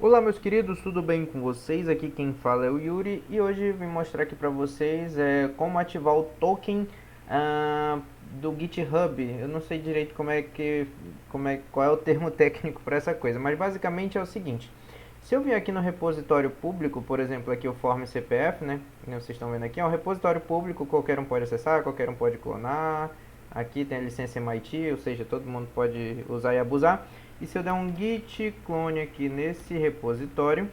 Olá meus queridos, tudo bem com vocês? Aqui quem fala é o Yuri e hoje eu vim mostrar aqui para vocês como ativar o token ah, do GitHub. Eu não sei direito qual é o termo técnico para essa coisa, mas basicamente é o seguinte: se eu vier aqui no repositório público, por exemplo, aqui o form CPF, né? Como vocês estão vendo aqui, é um repositório público, qualquer um pode acessar, qualquer um pode clonar. Aqui tem a licença MIT, ou seja, todo mundo pode usar e abusar. E se eu der um git clone aqui nesse repositório,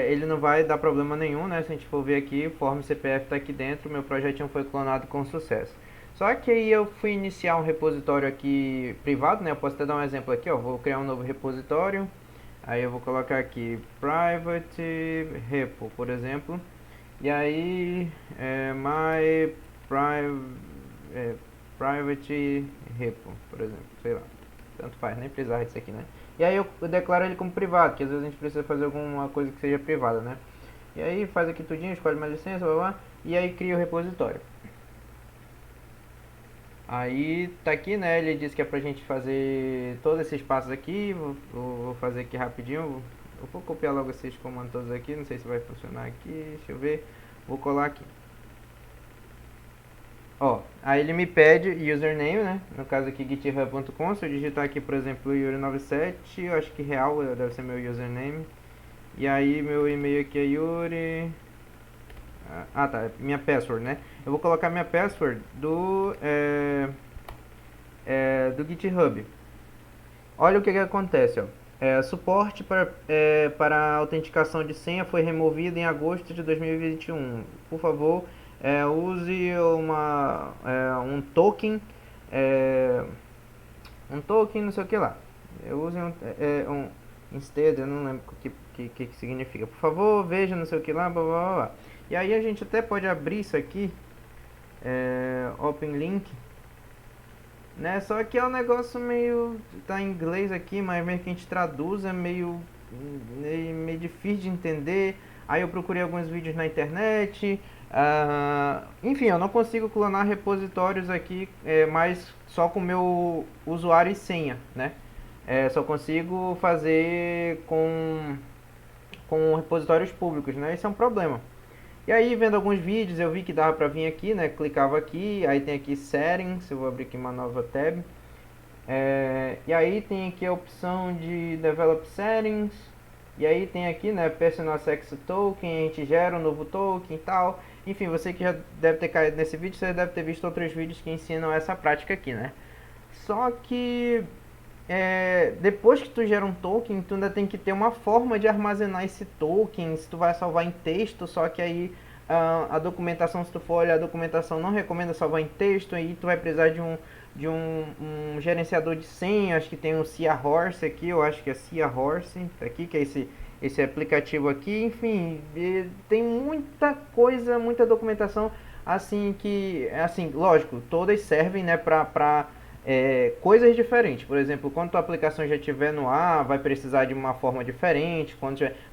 ele não vai dar problema nenhum, né? Se a gente for ver aqui, o form CPF está aqui dentro, meu projetinho foi clonado com sucesso. Só que aí eu fui iniciar um repositório aqui privado, né? Eu posso até dar um exemplo aqui, ó. Vou criar um novo repositório. Aí eu vou colocar aqui private repo, por exemplo. E aí my private repo, por exemplo, sei lá. Tanto faz, nem precisar disso aqui, né? E aí eu declaro ele como privado, que às vezes a gente precisa fazer alguma coisa que seja privada, né? E aí faz aqui tudinho, escolhe uma licença, blá, blá, e aí cria o repositório. Aí tá aqui, né? Ele diz que é pra gente fazer todos esses passos aqui. Vou fazer aqui rapidinho. Eu vou copiar logo esses comandos todos aqui. Não sei se vai funcionar aqui. Deixa eu ver. Vou colar aqui. Ó, aí ele me pede username, né? No caso aqui github.com. Se eu digitar aqui, por exemplo, Yuri97, eu acho que real deve ser meu username. E aí meu e-mail aqui é Yuri. Ah tá, minha password, né? Eu vou colocar minha password do GitHub. Olha o que acontece, ó. Suporte para autenticação de senha foi removido em agosto de 2021. Por favor, use um token, é, não sei o que lá. Eu use instead, eu não lembro o que significa. Por favor, veja não sei o que lá, blá blá blá. E aí a gente até pode abrir isso aqui, Open Link, né? Só que é um negócio meio, tá em inglês aqui, mas meio que a gente traduz é meio difícil de entender. Aí eu procurei alguns vídeos na internet. Enfim, eu não consigo clonar repositórios aqui, mas só com meu usuário e senha, né? Só consigo fazer com repositórios públicos, né? Esse é um problema. E aí, vendo alguns vídeos, eu vi que dava pra vir aqui, né? Clicava aqui, aí tem aqui Settings, eu vou abrir aqui uma nova tab. E aí tem aqui a opção de Develop Settings. E aí tem aqui, né, Personal Access Token, a gente gera um novo token e tal. Enfim, você que já deve ter caído nesse vídeo, você deve ter visto outros vídeos que ensinam essa prática aqui, né? Só que depois que tu gera um token, tu ainda tem que ter uma forma de armazenar esse token, se tu vai salvar em texto, só que aí a documentação, se tu for olhar a documentação, não recomenda salvar em texto, aí tu vai precisar de um gerenciador de senha, acho que tem o Seahorse aqui, eu acho que é Seahorse, tá aqui, que é esse aplicativo aqui, enfim, tem muita coisa, muita documentação, assim assim, lógico, todas servem, né, pra coisas diferentes. Por exemplo, quando a aplicação já estiver no ar, vai precisar de uma forma diferente.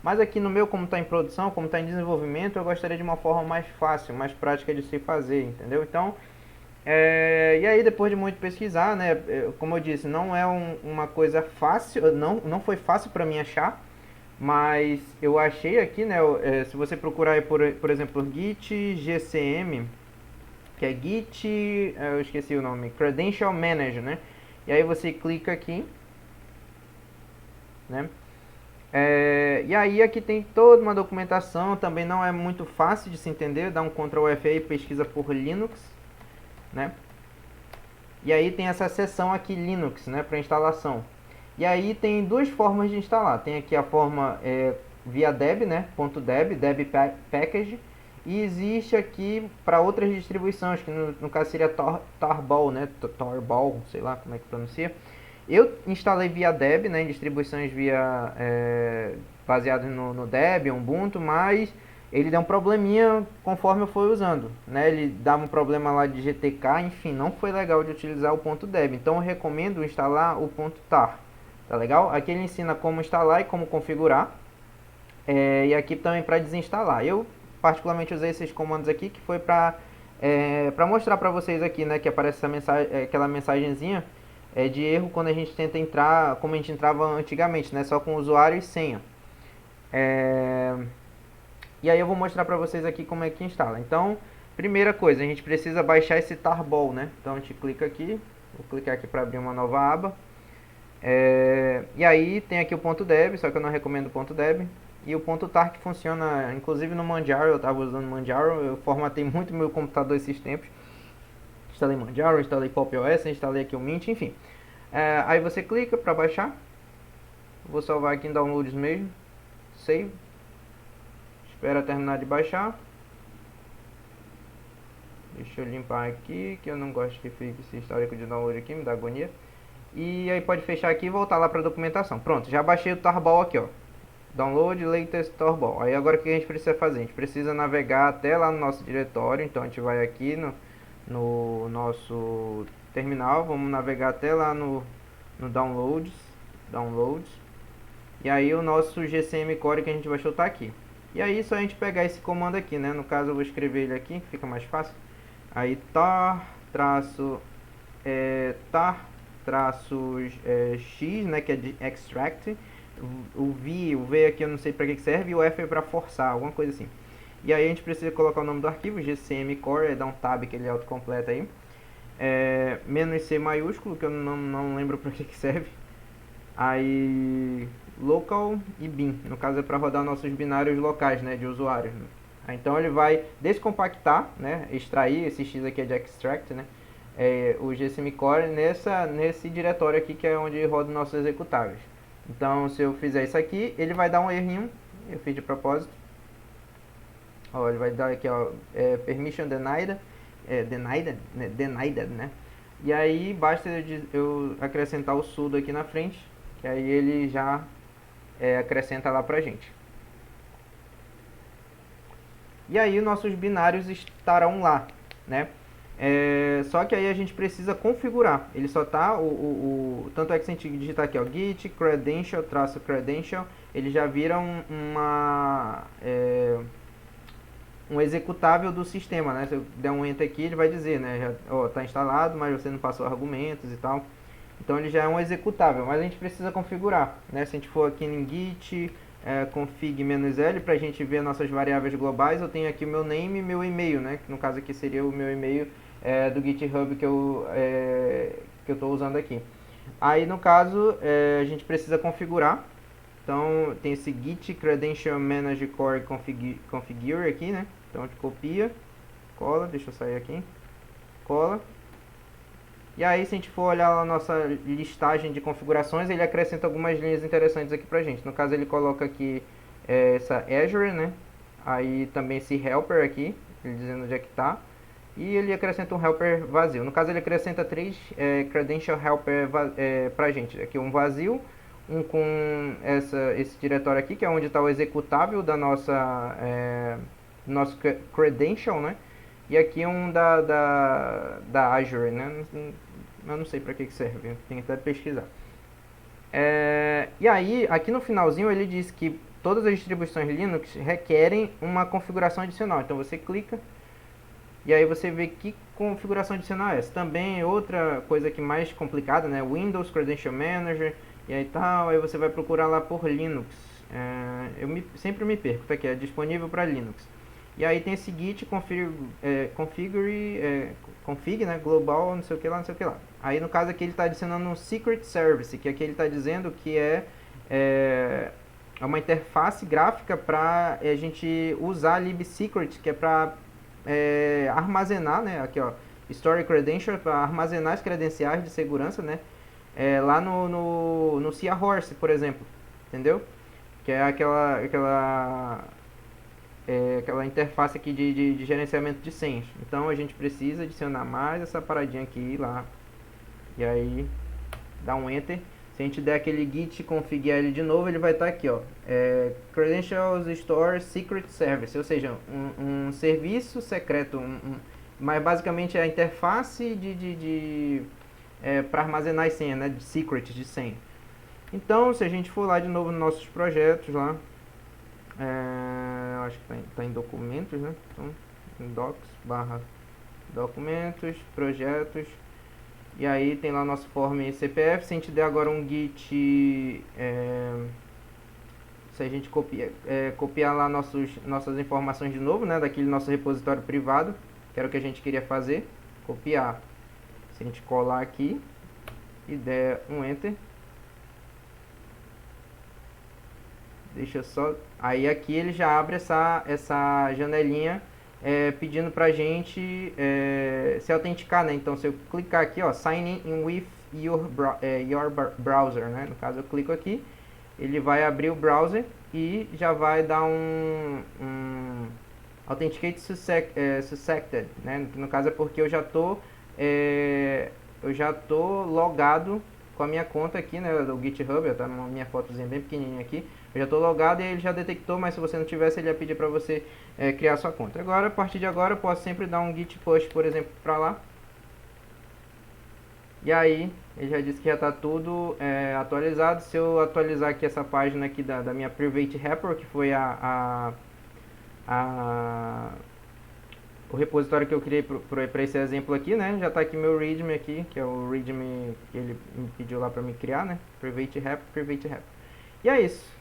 Mas aqui no meu, como está em produção, como está em desenvolvimento, eu gostaria de uma forma mais fácil, mais prática de se fazer, entendeu? Então, e aí depois de muito pesquisar, né, como eu disse, não é uma coisa fácil, não foi fácil para mim achar, mas eu achei aqui, né, se você procurar aí por exemplo, Git GCM, que é Git, eu esqueci o nome, Credential Manager, né? E aí você clica aqui, né? E aí aqui tem toda uma documentação, também não é muito fácil de se entender, dá um Ctrl F aí, pesquisa por Linux, né? E aí tem essa seção aqui Linux, né, para instalação. E aí tem duas formas de instalar. Tem aqui a forma via Deb, né, .deb package, e existe aqui para outras distribuições, que no caso seria Tarball, né, Tarball, sei lá como é que pronuncia. Eu instalei via Deb, né, em distribuições via baseadas no Debian, Ubuntu, mas ele deu um probleminha conforme eu fui usando, né? Ele dava um problema lá de GTK, enfim, não foi legal de utilizar o .deb. Então eu recomendo instalar o .tar, tá legal? Aqui ele ensina como instalar e como configurar, e aqui também para desinstalar. Eu particularmente usei esses comandos aqui que foi para mostrar para vocês aqui, né, que aparece essa mensagem, aquela mensagenzinha de erro quando a gente tenta entrar, como a gente entrava antigamente, né? Só com usuário e senha. E aí eu vou mostrar para vocês aqui como é que instala. Então, primeira coisa, a gente precisa baixar esse tarball, né? Então a gente clica aqui, vou clicar aqui para abrir uma nova aba. E aí tem aqui o ponto .deb, só que eu não recomendo o ponto .deb. E o ponto .tar que funciona, inclusive no Manjaro, eu estava usando Manjaro, eu formatei muito meu computador esses tempos. Instalei Manjaro, instalei Pop! OS, instalei aqui o Mint, enfim. Aí você clica para baixar. Vou salvar aqui em downloads mesmo. Save. Espera terminar de baixar. Deixa eu limpar aqui, que eu não gosto que fique esse histórico de download aqui, me dá agonia. E aí pode fechar aqui e voltar lá para a documentação. Pronto, já baixei o tarball aqui, ó. Download latest tarball. Aí agora o que a gente precisa fazer? A gente precisa navegar até lá no nosso diretório. Então a gente vai aqui no nosso terminal. Vamos navegar até lá no downloads. E aí o nosso GCM Core que a gente baixou tá aqui. E aí só a gente pegar esse comando aqui, né? No caso eu vou escrever ele aqui, fica mais fácil. Aí tar x, né, que é de extract. O V aqui eu não sei para que serve, e o F é para forçar, alguma coisa assim. E aí a gente precisa colocar o nome do arquivo, GCM Core, dá um tab que ele autocompleta aí. "-c maiúsculo, que eu não lembro para que serve. Aí local e bin, no caso é para rodar nossos binários locais, né, de usuários. Então ele vai descompactar, né, extrair, esse X aqui é de extract, né, o GCM Core nesse diretório aqui que é onde roda nossos executáveis. Então se eu fizer isso aqui, ele vai dar um errinho, eu fiz de propósito. Ó, ele vai dar aqui, ó, permission denied, denied, né? E aí basta eu acrescentar o sudo aqui na frente, que aí ele já acrescenta lá pra gente. E aí nossos binários estarão lá, né? Só que aí a gente precisa configurar. Ele só tá, tanto é que se a gente digitar aqui, ó, git credential, -credential, ele já vira um executável do sistema, né? Se eu der um enter aqui, ele vai dizer, né? Já, ó, tá instalado, mas você não passou argumentos e tal. Então ele já é um executável, mas a gente precisa configurar, né? Se a gente for aqui em git config-l para a gente ver nossas variáveis globais, eu tenho aqui o meu name e meu e-mail, né? Que no caso aqui seria o meu e-mail do GitHub que eu estou usando aqui. Aí no caso a gente precisa configurar. Então tem esse git credential manager core configure aqui, né? Então a gente copia, cola, deixa eu sair aqui, cola. E aí se a gente for olhar a nossa listagem de configurações, ele acrescenta algumas linhas interessantes aqui pra gente. No caso ele coloca aqui essa Azure, né? Aí também esse helper aqui, ele dizendo onde é que tá. E ele acrescenta um helper vazio. No caso ele acrescenta 3 credential helper pra gente. Aqui um vazio, um com esse diretório aqui, que é onde está o executável da nosso credential, né? E aqui um da Azure, né? Eu não sei para que serve, tem que até pesquisar. E aí, aqui no finalzinho ele diz que todas as distribuições Linux requerem uma configuração adicional. Então você clica e aí você vê que configuração adicional é essa. Também outra coisa que mais complicada, né? Windows Credential Manager e aí tal. Aí você vai procurar lá por Linux. Sempre me perco, tá aqui, é disponível para Linux. E aí tem esse git config, né, global, não sei o que lá, não sei o que lá. Aí no caso aqui ele está adicionando um secret service, que aqui ele está dizendo que é uma interface gráfica para a gente usar libsecret, que é para armazenar, né, aqui ó, story credential, para armazenar as credenciais de segurança, né, lá no Seahorse, por exemplo, entendeu? Que é aquela interface aqui de gerenciamento de senhas. Então a gente precisa adicionar mais essa paradinha aqui lá. E aí dá um enter. Se a gente der aquele git config ele de novo, ele vai estar aqui, ó. Credentials Store Secret Service, ou seja, um serviço secreto, mas basicamente é a interface para armazenar as senhas, né, de secret, de senha. Então, se a gente for lá de novo nos nossos projetos lá, acho que está em documentos, né? Então, em docs, /documentos, projetos. E aí tem lá nosso form e CPF. Se a gente der agora um git, se a gente copiar lá nossas informações de novo, né, daquele nosso repositório privado, que era o que a gente queria fazer, copiar. Se a gente colar aqui e der um enter, deixa só, aí aqui ele já abre essa janelinha pedindo pra gente se autenticar, né? Então se eu clicar aqui, ó, sign in with your browser, né? No caso eu clico aqui, ele vai abrir o browser e já vai dar um authenticate suspected, né? No caso é porque eu já tô logado com a minha conta aqui, né, do GitHub, tá na minha fotozinha bem pequenininha aqui. Eu já estou logado e ele já detectou, mas se você não tivesse, ele ia pedir para você criar sua conta. Agora, a partir de agora, eu posso sempre dar um git push, por exemplo, para lá. E aí, ele já disse que já está tudo atualizado. Se eu atualizar aqui essa página aqui da minha private repo, que foi o repositório que eu criei para esse exemplo aqui, né? Já está aqui meu readme aqui, que é o readme que ele me pediu lá para me criar, né? Private repo, private repo. E é isso.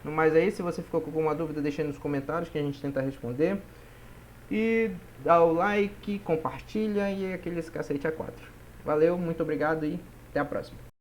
No mais é isso. Se você ficou com alguma dúvida, deixa aí nos comentários que a gente tenta responder. E dá o like, compartilha e aqueles cacete a 4. Valeu, muito obrigado e até a próxima.